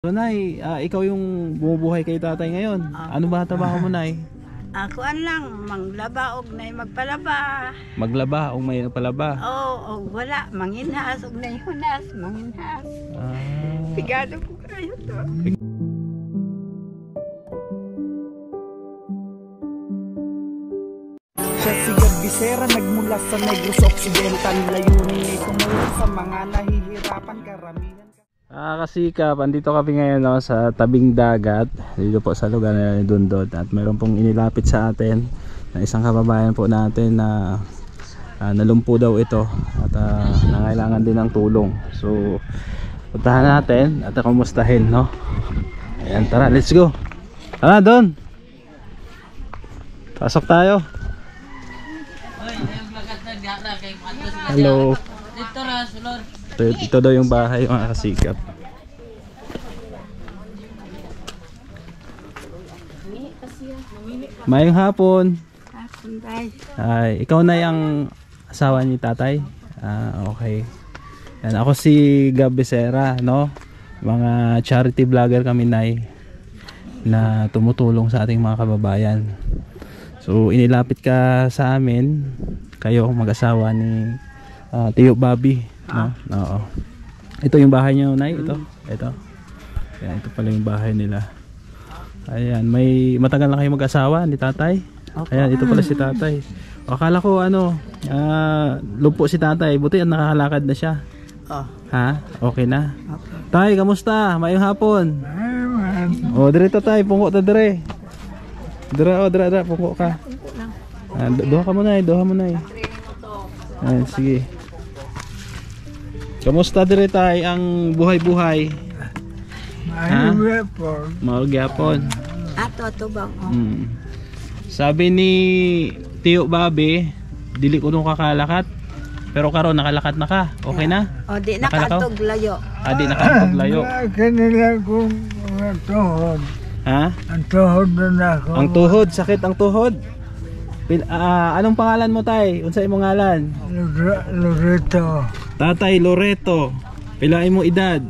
So Nay, ikaw yung bumubuhay kay tatay ngayon. Ano ba trabaho mo, Nay? Ako lang, manglaba og nay magpalaba. Maglaba o may palaba? Oo, wala, manginhas og nay hunas, manginhas. Pigado ko kayo to. Siya si Gabisera, nagmula sa Negros Occidental. Layunin ay tumulong sa mga nahihirapan, karamihan. Kasikap, andito kami ngayon sa tabing dagat dito po sa lugar na Dundod, at mayroon pong inilapit sa atin na isang kababayan po natin na nalumpo daw ito at nangailangan din ng tulong. So puntahan natin at kumustahin, no? Ayan, tara, let's go. Tara doon, pasok tayo. Hello. Ito daw yung bahay, mga kasikap. Mayong hapon. Hapon tay. Ay, ikaw na yung asawa ni tatay? Okay. Yan, ako si Gab Becerra, no? Mga charity vlogger kami, Nay, na tumutulong sa ating mga kababayan. So inilapit ka sa amin, kayo mag-asawa ni Tio Bobby. No? Oo. Ito yung bahay niyo, Nay, ito. Yan, ito pala yung bahay nila. Ayan, may matagal na kayo mag-asawa ni tatay. Ayan, ito pala si tatay. Akala ko lumpo si tatay, buti nakakalakad na siya. Ha? Okay na? Tay, kamusta? Mayong hapon. Dire tay, pungo ta dire. Dire, pungo ka. Doha ka muna, doha mo na. Ayan, sige. Kamusta dire tay ang buhay-buhay? Magyapon. Ato bang? Sabi ni Tio Bobby, dili ko nung kakalakat. Pero karon nakalakat na ka. Okay na? O di nakatog layo. Di nakatog layo. Kanila kong tuhod. Ha? Ang tuhod na ako. Ang tuhod, sakit ang tuhod. Anong pangalan mo, tay? Unsay imong ngalan? Loreto. Tatay Loreto. Pilain mo edad?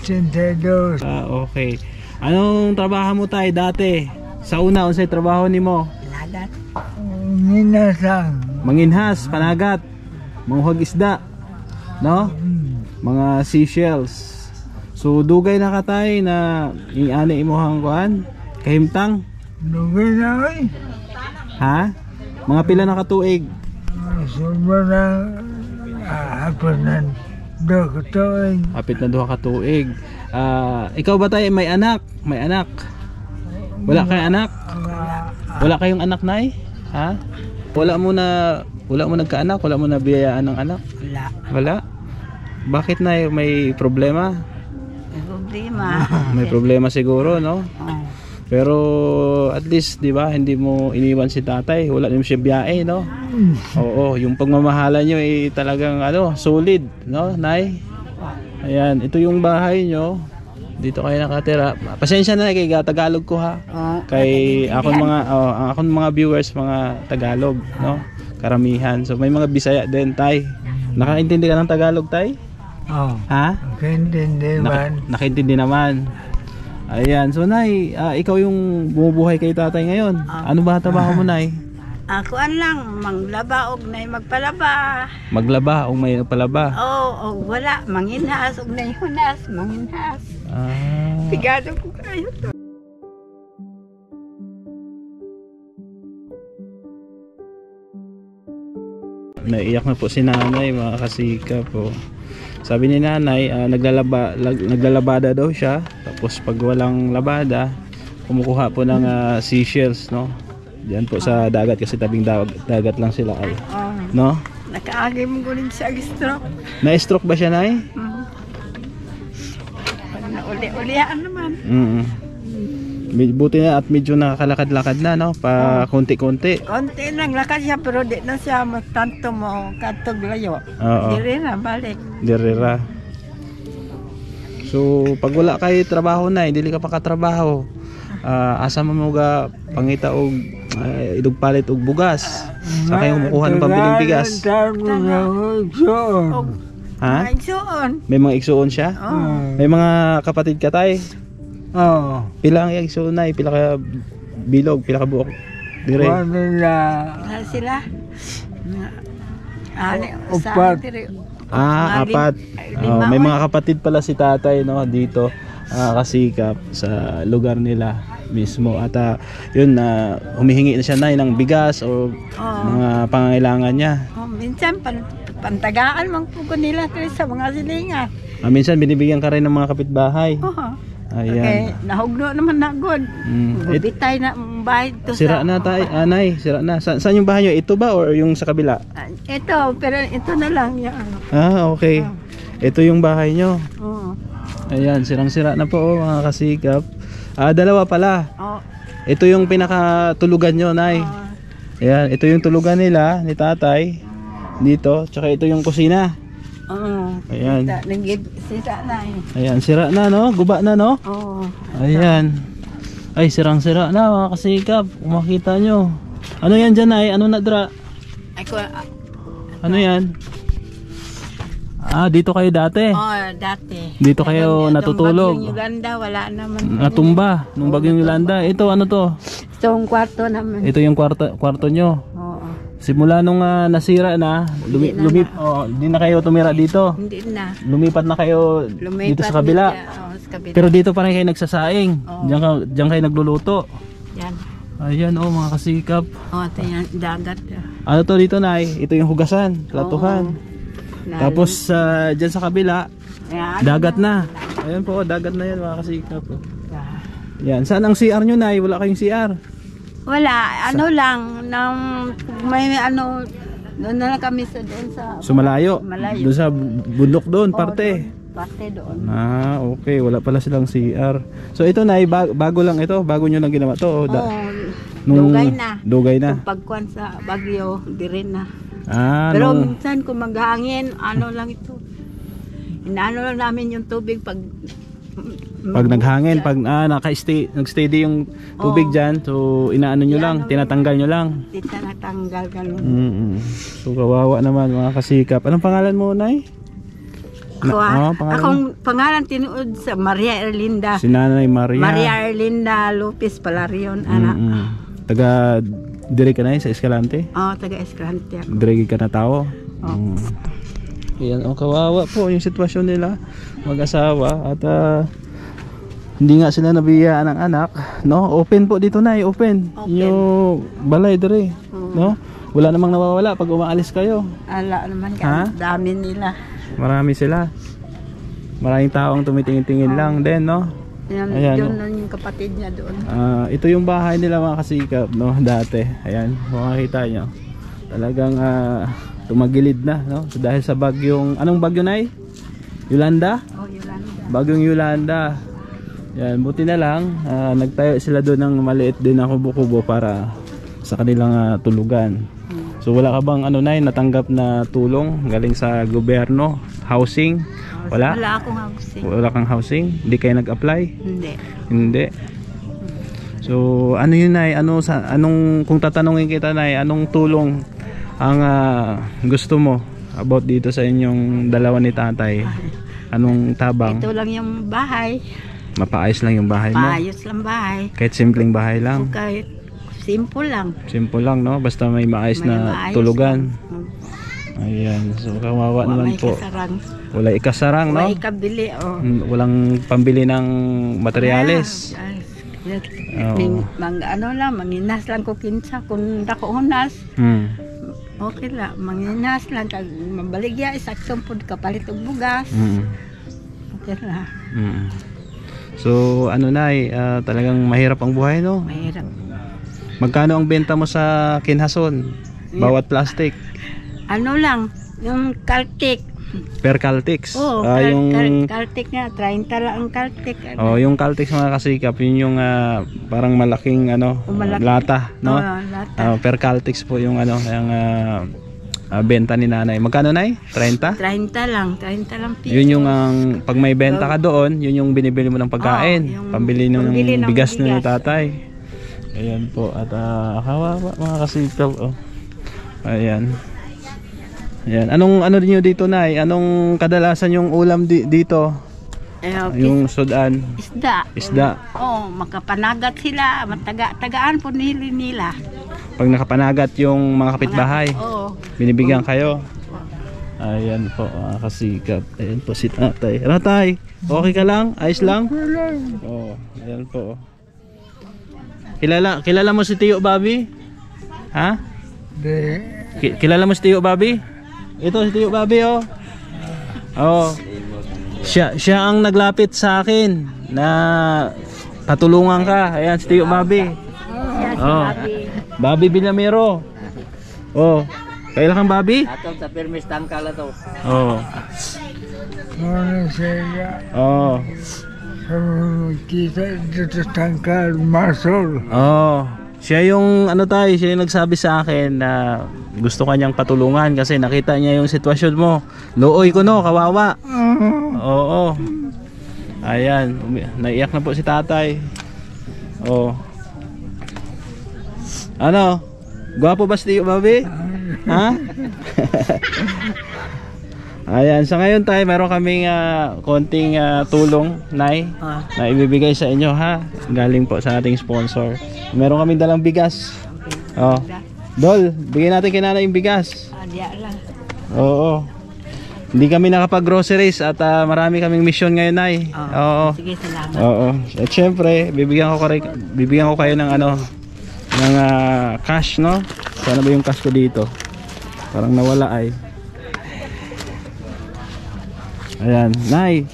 82. Okay. Anong trabaho mo, tay, dati? Sa una, unsay trabaho nimo? Ladat. Minasang. Manginhas, panagat, manguhag isda, no? Mga seashells. So dugay na ka, tay, na ingani imong kuan kahimtang? Dugay na ay. Ha? Mga pila na katuig? Sobrang hapunan. Hapit na duha ka tuig. Ikaw ba tayo may anak? May anak? Wala kayong anak? Wala kayong anak, Nay? Ha? Wala mo nagkaanak? Wala mo na biyayaan ng anak? Wala? Bakit, Nay? May problema? May problema. May problema siguro, no? Pero at least, di ba, hindi mo iniwan si tatay. Wala naman siya biyahe, no? Oo, yung pagmamahalan nyo ay talagang solid, no, Nay? Ayan, ito yung bahay nyo. Dito kayo nakatira. Pasensya na kay Tagalog ko, ha. Kay akong mga viewers, mga Tagalog, no? Karamihan. So may mga Bisaya din, tay. Nakaintindi ka ng Tagalog, tay? Ha? Nakaintindi naman. Nakaintindi naman. Ayan, so Nay, ikaw yung bumubuhay kay tatay ngayon. Ano ba trabaho mo, Nay? Ako lang, manglaba og nay magpalaba. Maglaba o may palaba? Oo, wala, manginhas og nay hunas, manginhas. Pigado ko kayo to. Naiyak na po si nanay, mga kasikap po. Sabi ni nanay, naglalabada daw siya. Tapos pag walang labada, kumukuha po ng seashells, no? Diyan po sa dagat, kasi tabing dagat lang sila ay. No? Nakaagi mo guling sa stroke. Na-stroke ba siya, Nay? Nauli-ulian naman. Buti na at medyo nakakalakad-lakad na, no? Pa konti-konti. Konti lang lakad siya, pero di na siya tanto mo katog layo. Dire na balik. Dirira. So pag wala kay trabaho, na dili ka pa katrabaho, asa mo ga pangita og idugpalit og bugas, sa kayong mukuha ng pambiling bigas. Ha? May mga igsuon siya? May mga kapatid ka, tay? Oo. Pila ang igsoon, pila ka bilog, pila ka buok. Dire. Ano na, Sila. Upat. Apat. May mga kapatid pala si tatay, no, dito. Kasikap sa lugar nila mismo. At yun, humihingi na siya ng bigas o mga pangangailangan niya. Minsan, pantagaan mang pugo nila sa mga silinga. Minsan binibigyan ka rin ng mga kapitbahay. Okay, Ayan. nahugno naman na good. Bubitay na ang bahay to Sira na tayo, Nay, sira na. Saan yung bahay nyo? Ito ba or yung sa kabila? Ito, pero ito na lang yung Okay. Ito yung bahay nyo. Oo. Ayan, sirang-sira na po, mga kasikap. Dalawa pala. Ito yung pinakatulugan nyo, Nay. Ayan, ito yung tulugan nila ni tatay. Dito, tsaka ito yung kusina. Ayan. Sira na eh. Ayan, sira na, no? Guba na, no? Oo. Ayan. Ay, sirang-sira na, mga kasikap. Kung makita nyo. Ano yan dyan, Nay? Ano na, Dra? Ano yan? Dito kayo dati? Dati. Dito kayo natutulog? Nung bagyong Yolanda, wala naman. Natumba nung bagyong Yolanda. Ito, ano to? Ito ang kwarto naman. Ito yung kwarto nyo. Oo. Simula nung nasira na, di na kayo tumira dito. Hindi na. Lumipat na kayo dito sa kabila. Sa kabila. Pero dito pa rin kayo nagsasaing. Diyan kayo nagluluto. Yan. Ayan, mga kasikap. Ito yan, dagat. Ano to dito, Nay? Ito yung hugasan, platuhan. Tapos dyan sa kabila, dagat na. Ayan po, dagat na yan, mga kasikap. Yan, saan ang CR nyo, Nay? Wala kayong CR? Wala, ano lang, may ano, doon na lang kami doon sa Malayo. Malayo. Doon sa bundok doon, parte. Parte doon. Okay, wala pala silang CR. So ito, Nay, bago lang ito, bago nyo lang ginawa to. Dugay na. Dugay na. Kung pagkuhan sa Bagyo, di rin na. Pero Pero minsan kung maghangin, ano lang ito. Inaano lang namin yung tubig pag naghangin, pag nag-steady yung tubig dyan, so inaano nyo lang, tinatanggal nyo lang. Tinatanggal ganun. So kawawa naman, mga kasikap. Anong pangalan mo, Nay? Akong pangalan tinuod sa Maria Erlinda. Si Nanay Maria. Maria Erlinda Lopez Palarion, anak. Taga dire ka na sa Escalante? Taga Escalante ako. Dire ka na tao? Ayan, kawawa po yung sitwasyon nila, mag-asawa. At hindi nga sila nabiyaan ng anak, no? Open po dito, Nay, open. Yung balay dire, no? Wala namang nawawala pag umaalis kayo. Ala naman, dami nila. Marami sila. Maraming taong tumitingin-tingin lang din, no? Ayan, doon yung kapatid niya doon. Ito yung bahay nila, mga kasikap, no? Dati. Ayan, kung makikita nyo. Talagang tumagilid na, no? So, dahil sa bagyong, anong bagyo, Nay? Yolanda? Yolanda. Bagyong Yolanda. Yan, buti na lang nagtayo sila doon ng maliit din na kubo-kubo para sa kanilang tulugan. So wala ka bang Nay, natanggap na tulong galing sa gobyerno, housing? Wala? Wala akong housing. Wala kang housing? Hindi kayo nag-apply? Hindi. So ano yun, Nay? Anong kung tatanungin kita, Nay, anong tulong ang gusto mo about dito sa inyong dalawa ni tatay? Anong tabang? Ito lang yung bahay. Mapaayos lang yung bahay mo? Maayos lang bahay. Kahit simpleng bahay lang? Kahit simple lang. Simple lang, no? Basta may maayos na tulugan. Ayan, so kawawa naman po. Wala ikasarang, no? Wala ikabili, Walang pambili ng materyales. Manginas lang ko kinsa kung dako hunas. Okay lang, manginas lang kag mabaligya isaktong pud kapalit og bugas. Okay lang. So Nay, talagang mahirap ang buhay, no? Mahirap. Magkano ang benta mo sa Kinhason? Bawat plastic? Ano lang, yung Caltic. Per Caltex? Yung Caltic nga, 30 lang ang Caltic. Yung Caltex, mga kasikap, yun yung parang malaking lata, no? Lata. Per Caltex po yung yung benta ni Nanay. Magkano, Nay? 30? 30 lang piso. Yun yung pag may benta ka doon, yun yung binibili mo ng pagkain, pambili ng bigas ni tatay. Ayan po, at kawawa, mga kasikap. Ayan. Ayan. Anong niyo dito, Nay? Anong kadalasan yung ulam dito? Yung sudan, isda. isda. Oh, makapanagat sila, mataga-tagaan po nila. Pag nakapanagat yung mga kapitbahay, Oo. binibigyan kayo. Ayan po, kasikap. Ayan po si tatay. Tatay, okay ka lang? Ayos lang? Oo, ayan po. Kilala mo si Tio Bobby? Ha? Kilala mo si Tio Bobby? Ito si Tio Bobby, oh. Oh. Siya ang naglapit sa akin na patulungan ka. Ayan si Tio Bobby. Oh. Bobby Villamero. Oh. Kailan kang Bobby? Atong sa permis tangkala to. Oh. Oh. Kita dito tangkal masol. Oh. Siya yung siya yung nagsabi sa akin na gusto kanyang patulungan kasi nakita niya yung sitwasyon mo. Looy ko no, kawawa. Oo. Ayan, naiyak na po si tatay. Oh. Ano? Gwapo ba si Tio Bobby? Ha? Ayan, sa ngayon tayo meron kaming konting tulong, Nay, na ibibigay sa inyo ha. Galing po sa ating sponsor. Meron kaming dalang bigas. Oh. Dol, bigyan natin kay Nanay yung bigas. Diya lang. Oo. Hindi kami nakapag-groceries at marami kaming mission ngayon, Nay. Oo. Sige, salamat. Oo. At syempre, bibigyan ko kayo ng ng cash, no? Sana ba yung cash ko dito? Parang nawala ay. Ayan, Nay.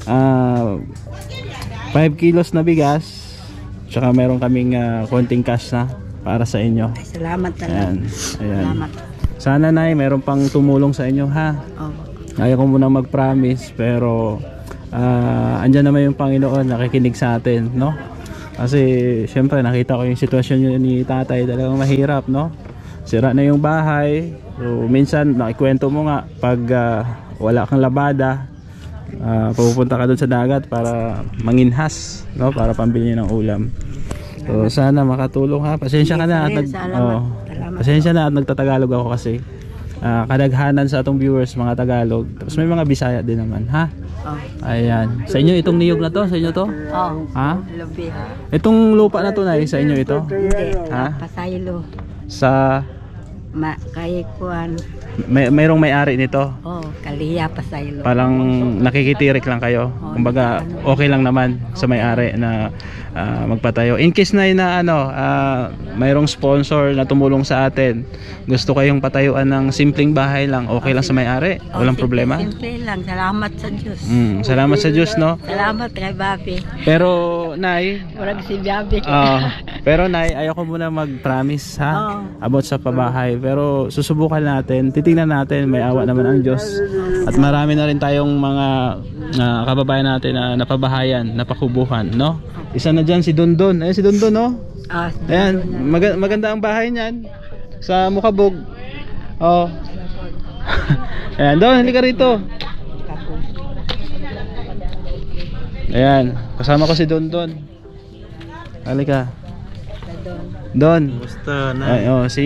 5 kilos na bigas. Tsaka meron kaming konting cash na para sa inyo. Ay, salamat talaga. Ayan. Ayan. Salamat. Sana, Nay, meron pang tumulong sa inyo, ha? Oh. Ayaw ko muna mag-promise, pero andyan naman yung Panginoon, nakikinig sa atin, no? Kasi syempre nakita ko yung sitwasyon ni tatay, talagang mahirap, no? Sira na yung bahay. So minsan nakikwento mo nga pag wala kang labada, pupunta ka doon sa dagat para manginhas, no? Para pambili ng ulam. So sana makatulong, ha. Pasensya ka na at pasensya na at nagtatagalog ako kasi kadaghanan sa atong viewers mga Tagalog. Tapos may mga Bisaya din naman, ha? Oh. Ayan. Sa inyo itong niyog na to? Sa inyo to? Oh. Ha? Lubi. Itong lupa na to, Nay, sa inyo ito? Hindi. Ha? Pasaylo. Sa Kay kuan. mayroong may-ari nito? Oh, Kaliya Pasaylo. Parang nakikitirik lang kayo. Kumbaga okay lang naman sa may-ari na magpatayo. In case na mayroong sponsor na tumulong sa atin, gusto kayong patayuan ng simpleng bahay lang, okay lang sa may-ari? Walang problema? Simple lang. Salamat sa Diyos. Salamat sa Diyos, no? Salamat kay Bobby. Pero Nay, Walang si Bobby. pero Nay, ayoko muna mag-promise, ha? About sa pabahay. Pero susubukan natin, titingnan natin, may awa naman ang Diyos. At marami na rin tayong mga kababayan natin na napabahayan, napakubuhan, no? Isa na dyan si Dondon. Ayan si Dondon, no? Ayan, maganda ang bahay niyan sa Mukabog. Oh. Ayan, Don, halika rito. Ayan, kasama ko si Dondon. Halika. Don. Gusto na. Ay, si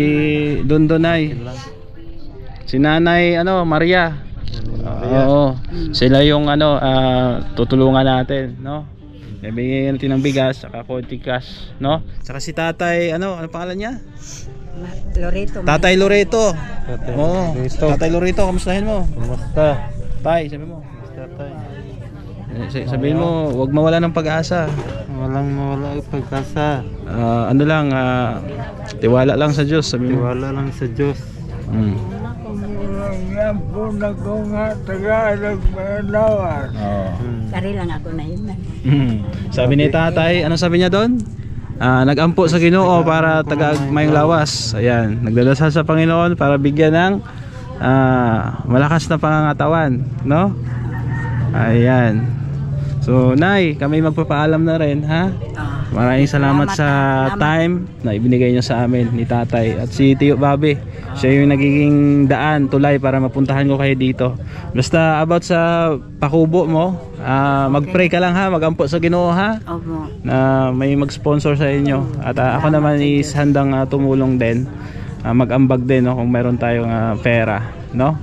Dondon ay. Si Nanay Maria. Oo. Sila yung tutulungan natin, no? Bibigyan natin ng bigas, saka konti cash, no? Saka si Tatay, ano pangalan niya? Loreto. Tatay Loreto. Oo. Loreto. Tatay Loreto, kamustahin mo? Kumusta? Tay, sabi mo. Tatay. Sabihin mo, huwag mawala ng pag-asa. Walang mawala ang pagkasa. Tiwala lang sa Diyos, sabi mo. Tiwala lang sa Diyos. Yan po na ko nga Tagalog malawas. Sari lang ako na yun. Sabi ni Tatay, ano sabi niya doon? Nag-ampo sa Ginoo para tagagmayong lawas. Ayan, nagdadasal sa Panginoon para bigyan ng malakas na pangangatawan, no? Ayan. So, Nay, kami magpapaalam na rin, ha? Maraming salamat sa time na ibinigay niyo sa amin ni Tatay at si Tio Bobby. Siya yung nagiging daan, tulay para mapuntahan ko kayo dito. Basta about sa pakubo mo, mag-pray ka lang, ha? Mag-ampo sa Ginoo, ha? Opo. Na may mag-sponsor sa inyo. At ako naman is handang tumulong din. Mag-ambag din, no? Kung meron tayong pera, no?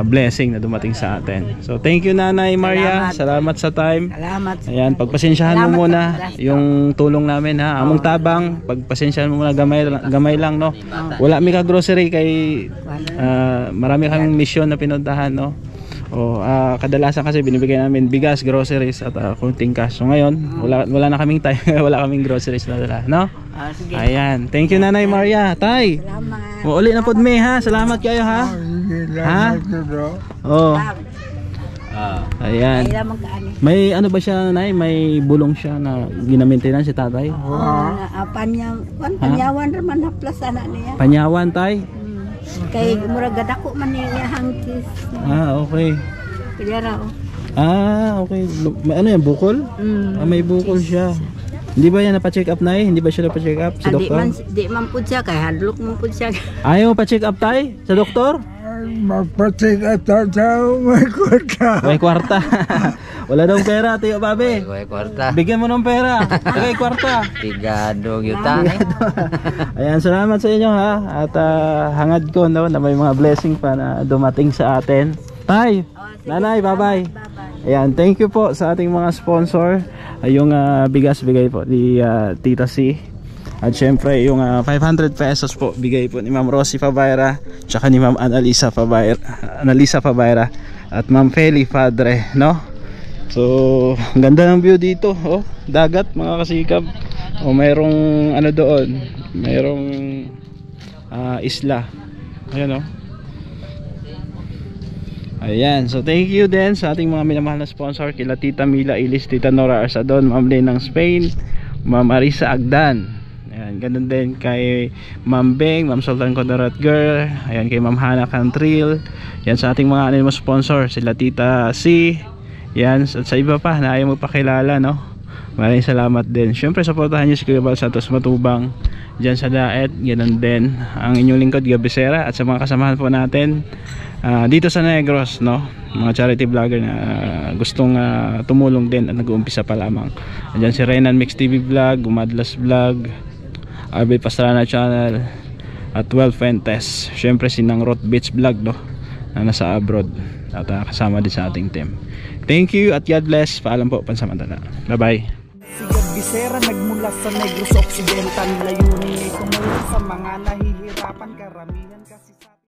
blessing na dumating sa atin. So thank you Nanay Maria, salamat sa time. Salamat. Ayan, pagpasensyahan mo Salamat muna sa paglasto. yung tulong namin ha. Among tabang, pagpasensyahan mo muna gamay lang no. Wala mi ka grocery kay marami kaming mission na pinuntahan no. Kadalasan kasi binibigay namin bigas, groceries at kunting cash. So ngayon, wala na kaming time, wala kaming groceries na dala, no? Sige. Ayan. Thank you Nanay Maria. Tay. Salamat. Uli na pod me ha. Salamat kayo ha. Ha? Oh. Ayan. Kailangan magkaani. May ano ba siya, Nay? May bulong siya na ginamaintenan si tatay? Panyawan naman na plus ana niya. Panyawan, tay? Kay murag gadako man niya hangkis. Okay. Kaya raw. Okay. Ano yan, bukol? May bukol siya. Hindi ba yan napacheck up, Nay? Hindi ba siya napacheck up sa doktor? Di man pud siya kay hadlok man pud siya. Ayaw pa-check up, tay? Sa doktor? Magpatik at tao, may kwarta. May kwarta. Wala daw pera, Tiyo Babe. May kwarta. Bigyan mo ng pera. May kwarta. Tigado yuta. Ayan, salamat sa inyo ha. At hangad ko no, na may mga blessing pa na dumating sa atin. Tay, Nanay, bye-bye. Ayan, thank you po sa ating mga sponsor. Yung bigas bigay po ni Tita C. At syempre yung 500 pesos po bigay po ni Ma'am Rosie Fabaira, tsaka ni Ma'am Analisa Fabaira at Ma'am Feli Padre, no? So, ang ganda ng view dito, oh, dagat mga kasikab. Mayroong ano doon, mayroong isla. Ayan, oh. Ayan, so thank you din sa ating mga minamahal na sponsor, kila Tita Mila Ilis, Tita Nora Arsadon, Ma'am Lynn ng Spain, Ma'am Arisa Agdan. Ayan, ganun din kay Ma'am Beng, Ma'am Sultan Codarat Girl, ayan kay Ma'am Hana Cantril. Yan sa ating mga animo sponsor, sila Tita C. Yan, at sa iba pa na ayaw magpakilala, no? Maraming salamat din. Syempre supportahan niyo si Kuya Bal Santos Matubang dyan sa Daet. Ganun din ang inyong lingkod Gabi Sera at sa mga kasamahan po natin dito sa Negros, no? Mga charity vlogger na gustong tumulong din at nag-uumpisa pa lamang. Andyan si Renan Mix TV Vlog, Umadlas Vlog, RB Pastrana Channel at 12 Fentes. Syempre si Nang Rot Beach Vlog, no? Na nasa abroad at kasama din sa ating team. Thank you at God bless. Paalam po, pansamantala. Bye bye. Si Gabi Sera nagmula sa Negros Occidental, layunin ay tumulong sa mga nahihirapan, karamihan kasi